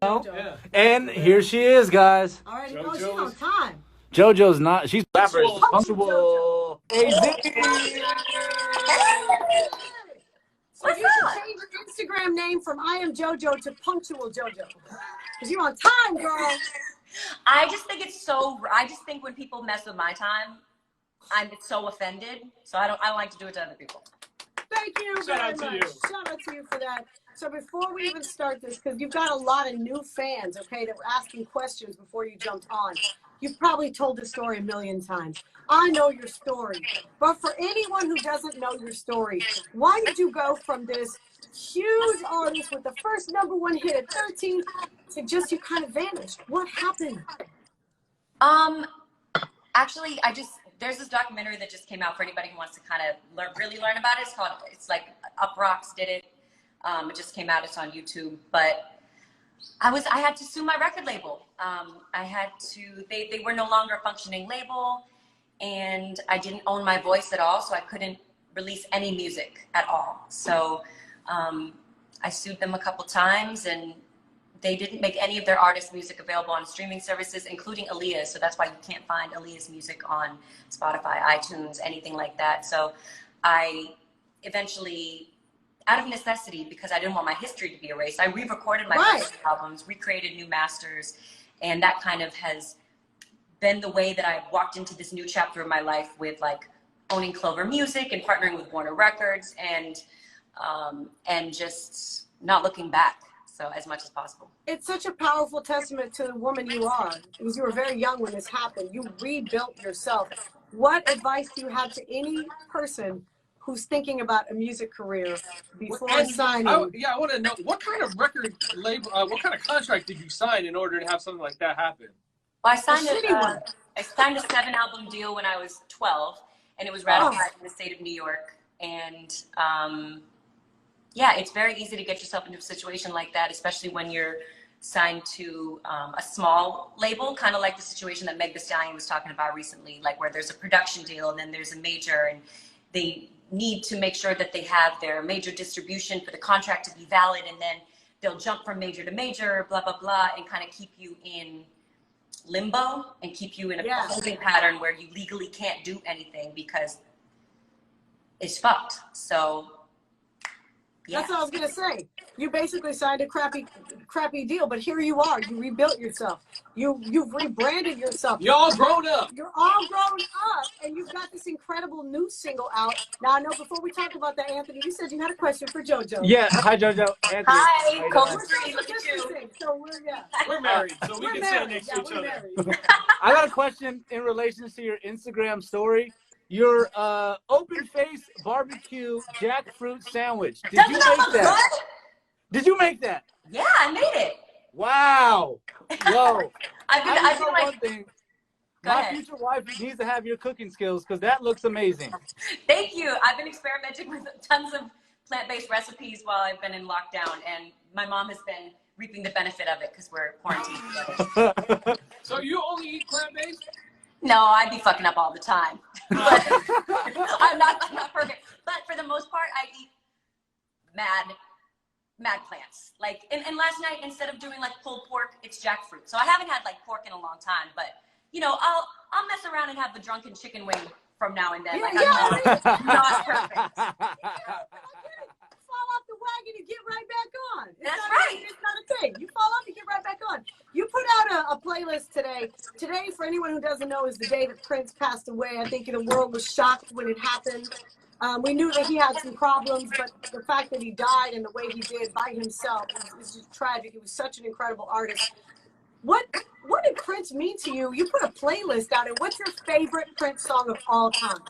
JoJo. Yeah. And here she is, guys. All right, JoJo's- she's on time. JoJo's not. She's Punctual. punctual. AZ. So you should change your Instagram name from I am JoJo to Punctual JoJo. Because you're on time, girl. I just think it's so. I just think when people mess with my time, I'm so offended. So I don't like to do it to other people. Thank you Shout very out to much. you. Shout out to you for that. So before we even start this, because you've got a lot of new fans, okay, that were asking questions before you jumped on. You've probably told the story a million times. I know your story. But for anyone who doesn't know your story, why did you go from this huge artist with the first #1 hit at 13 to just you kind of vanished? What happened? Actually, there's this documentary that just came out for anybody who wants to kind of really learn about it. It's like Up Rocks did it. It just came out. It's on YouTube. But I had to sue my record label. They were no longer a functioning label, and I didn't own my voice at all, so I couldn't release any music at all. So I sued them a couple times, and they didn't make any of their artists' music available on streaming services, including Aaliyah. So that's why you can't find Aaliyah's music on Spotify, iTunes, anything like that. So I eventually, out of necessity, because I didn't want my history to be erased, I re-recorded my first albums, recreated new masters, and that kind of has been the way that I walked into this new chapter of my life with like owning Clover Music and partnering with Warner Records and just not looking back. So as much as possible. It's such a powerful testament to the woman you are, because you were very young when this happened. You rebuilt yourself. What advice do you have to any person who's thinking about a music career before signing? I want to know, what kind of record label, what kind of contract did you sign in order to have something like that happen? Well, I signed a 7-album deal when I was 12, and it was ratified in the state of New York. And yeah, it's very easy to get yourself into a situation like that, especially when you're signed to a small label, kind of like the situation that Meg Thee Stallion was talking about recently, like where there's a production deal and then there's a major, and they need to make sure that they have their major distribution for the contract to be valid, and then they'll jump from major to major, blah, blah, blah, and kind of keep you in limbo and keep you in a holding pattern where you legally can't do anything because it's fucked. So yeah. That's what I was gonna say. You basically signed a crappy deal, but here you are. You rebuilt yourself. You've rebranded yourself. You're all grown up. You're all grown up, and you've got this incredible new single out. Now, I know before we talk about that, Anthony, you said you had a question for JoJo. Yeah, hi JoJo. Anthony. Hi, We're so We're married, so we can sit next to each other. Married. I got a question in relation to your Instagram story. Your open face barbecue jackfruit sandwich. Did you make that? Did you make that? Yeah, I made it. Wow. Yo. I've been like, one thing. Go My ahead. future wife needs to have your cooking skills because that looks amazing. Thank you. I've been experimenting with tons of plant-based recipes while I've been in lockdown, and my mom has been reaping the benefit of it because we're quarantined together. So you only eat plant-based? No, I'd be fucking up all the time. But I'm not perfect. But for the most part, I eat mad plants. Like, and last night, instead of doing like pulled pork, it's jackfruit. So I haven't had like pork in a long time, but you know, I'll mess around and have the drunken chicken wing from now and then. Like, I'm not perfect. Fall off the wagon and get right back on. That's right. It's not a thing. You fall off and get right back on. You put out a playlist today. Today, for anyone who doesn't know, is the day that Prince passed away. I think the world was shocked when it happened. We knew that he had some problems, but the fact that he died in the way he did by himself is just tragic. He was such an incredible artist. What did Prince mean to you? You put a playlist out, and what's your favorite Prince song of all time?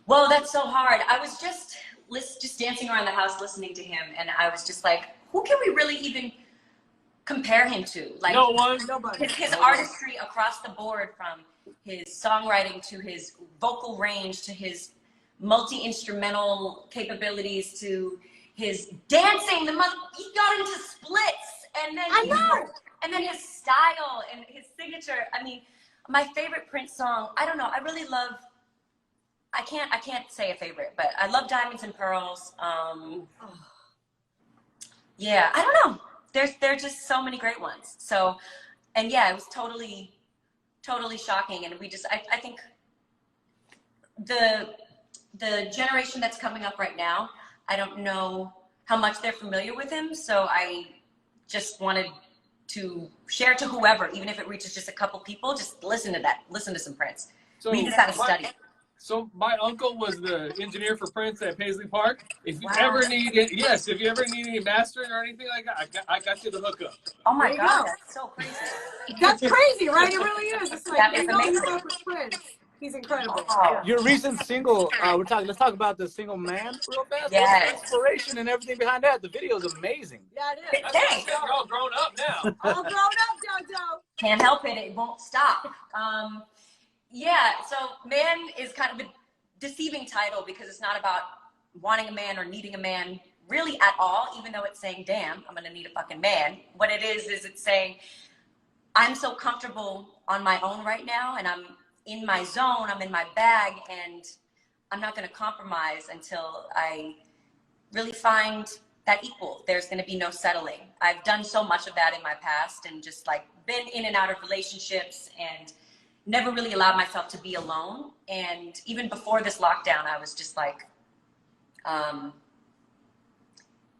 Well, that's so hard. I was just dancing around the house listening to him, and I was just like, who can we really even compare him to? Like, no one. Nobody. His artistry across the board, from his songwriting to his vocal range to his multi-instrumental capabilities to his dancing. He got into splits, and then and then his style and his signature. I mean, my favorite Prince song, I don't know. I really love. I can't say a favorite, but I love Diamonds and Pearls. Yeah, I don't know. there are just so many great ones. So, and yeah, it was totally shocking. And we just, I think the generation that's coming up right now, I don't know how much they're familiar with him. So I just wanted to share to whoever, even if it reaches just a couple people, just listen to that. Listen to some Prince. So We just got to study. So my uncle was the engineer for Prince at Paisley Park. If you Wow. ever need it, yes, if you ever need any mastering or anything like that, I got you the hookup. Oh my There you God, go. that's so crazy. That's crazy, right? It really is. It's like, That you is know, you amazing. work with Prince. He's incredible. Oh. Yeah. Your recent single, let's talk about the single man real fast. Yes. What's the inspiration and everything behind that? The video is amazing. Yeah, it is. That's why I said you're all grown up now. All grown up, JoJo. Can't help it. It won't stop. Yeah, so man is kind of a deceiving title because it's not about wanting a man or needing a man really at all, even though it's saying, damn, I'm gonna need a fucking man. What it is it's saying, I'm so comfortable on my own right now and I'm in my zone, I'm in my bag, and I'm not gonna compromise until I really find that equal. There's gonna be no settling. I've done so much of that in my past and just like been in and out of relationships and never really allowed myself to be alone. And even before this lockdown, I was just like,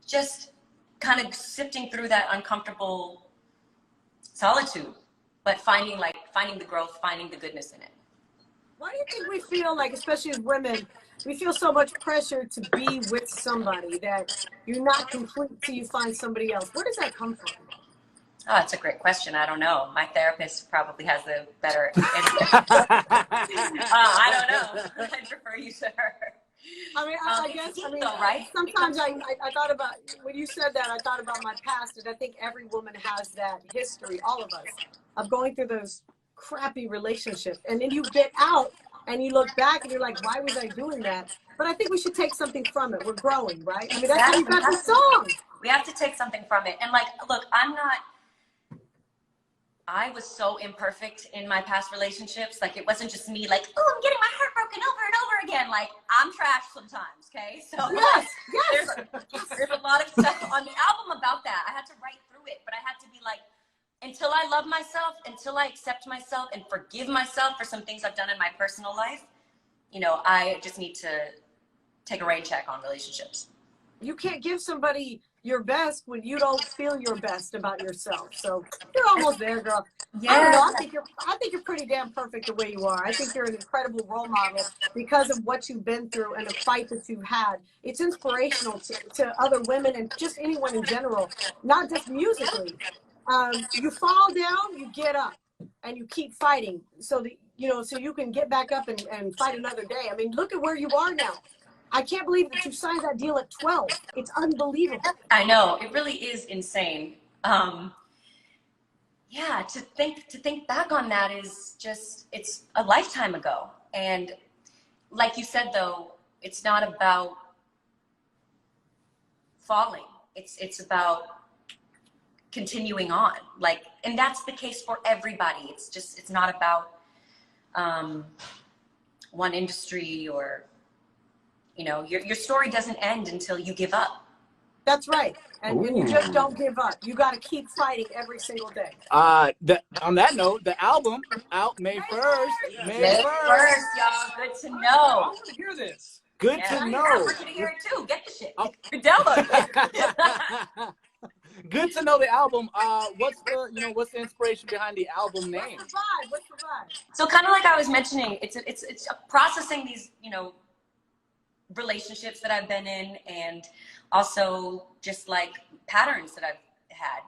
just kind of sifting through that uncomfortable solitude, but finding the growth, finding the goodness in it. Why do you think we feel like, especially as women, we feel so much pressure to be with somebody that you're not complete till you find somebody else? Where does that come from? Oh, that's a great question. I don't know. My therapist probably has the better answer. I don't know. I'd refer you to her. I mean, I guess, though, right? Sometimes I thought about, when you said that, I thought about my past, and I think every woman has that history, all of us, of going through those crappy relationships. And then you get out and you look back and you're like, why was I doing that? But I think we should take something from it. We're growing, right? I mean, that's why you got the song. We have to take something from it. And like, look, I was so imperfect in my past relationships. Like, it wasn't just me like, oh, I'm getting my heart broken over and over again. Like, I'm trash sometimes, okay? So Yes, there's a lot of stuff on the album about that. I had to write through it, but I had to be like, until I love myself, until I accept myself and forgive myself for some things I've done in my personal life, you know, I just need to take a rain check on relationships. You can't give somebody your best when you don't feel your best about yourself. So you're almost there, girl. Yeah. I don't know. I think you're pretty damn perfect the way you are. I think you're an incredible role model because of what you've been through and the fight that you've had. It's inspirational to other women and just anyone in general, not just musically. You fall down, you get up, and you keep fighting so that, you know, so you can get back up and fight another day. I mean, look at where you are now. I can't believe that you signed that deal at 12. It's unbelievable. I know, it really is insane. Yeah, to think back on that is just, it's a lifetime ago. And like you said, though, it's not about falling. It's about continuing on. Like, and that's the case for everybody. It's not about one industry or, you know, your story doesn't end until you give up. That's right. And you just don't give up. You got to keep fighting every single day. On that note, the album out May 1st. May 1st. Y'all. Good to know. I want to hear this. Good Yeah. to know. I want you to hear it too. Get the shit. Download it. Good to know the album. What's the inspiration behind the album name? What's the vibe? So kind of like I was mentioning, it's processing these, you know, relationships that I've been in, and also just like patterns that I've had,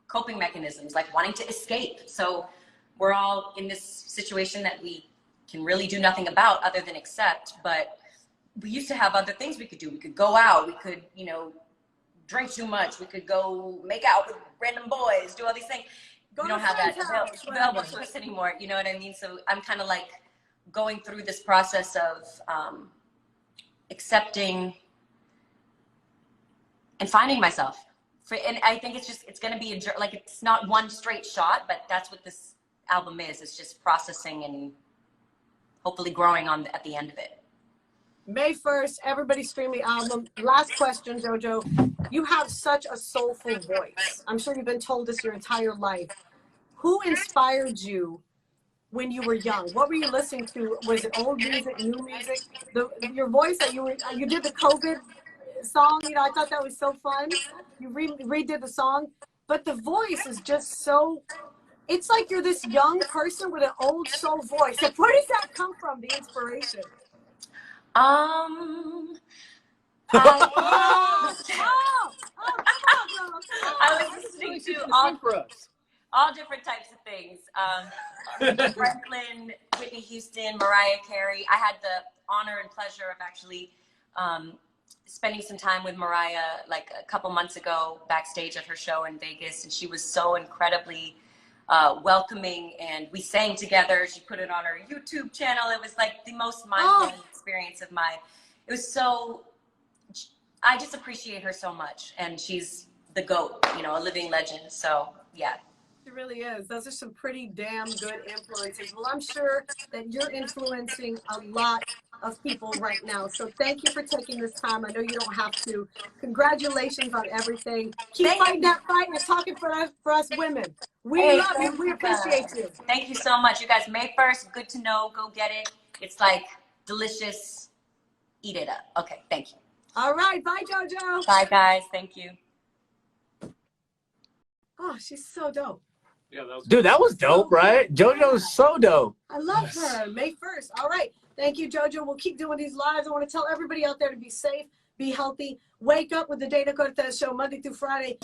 coping mechanisms, like wanting to escape. So we're all in this situation that we can really do nothing about other than accept, but we used to have other things we could do. We could go out, we could, you know, drink too much, we could go make out with random boys, do all these things. We don't have that available to us anymore, you know what I mean? So I'm kind of like going through this process of accepting and finding myself. And I think it's going to be like, it's not one straight shot, but that's what this album is. It's just processing and hopefully growing at the end of it. May 1st, everybody stream the album. Last question, JoJo. You have such a soulful voice. I'm sure you've been told this your entire life. Who inspired you when you were young? What were you listening to? Was it old music, new music? Your voice that you did the COVID song, you know, I thought that was so fun. You redid the song, but the voice is just so, it's like you're this young person with an old soul voice. Like, where does that come from, the inspiration? I, Oh, come on, girl, come on. I was listening to all different types of things. Franklin, Whitney Houston, Mariah Carey. I had the honor and pleasure of actually spending some time with Mariah like a couple months ago backstage at her show in Vegas, and she was so incredibly welcoming, and we sang together. She put it on her YouTube channel. It was like the most mind-blowing experience of my, it was so, I just appreciate her so much, and she's the GOAT, you know, a living legend. So yeah. It really is. Those are some pretty damn good influences. Well, I'm sure that you're influencing a lot of people right now. So thank you for taking this time. I know you don't have to. Congratulations on everything. Keep fighting that fight. You're talking for us women. We love you. We appreciate you. Thank you so much. You guys, May 1st, good to know. Go get it. It's like delicious. Eat it up. Okay, thank you. All right. Bye, JoJo. Bye, guys. Thank you. Oh, she's so dope. Yeah, that was Dude, that was dope, right? JoJo's so dope. I love her. May 1st. All right. Thank you, JoJo. We'll keep doing these lives. I want to tell everybody out there to be safe, be healthy, wake up with the Dana Cortez Show Monday through Friday.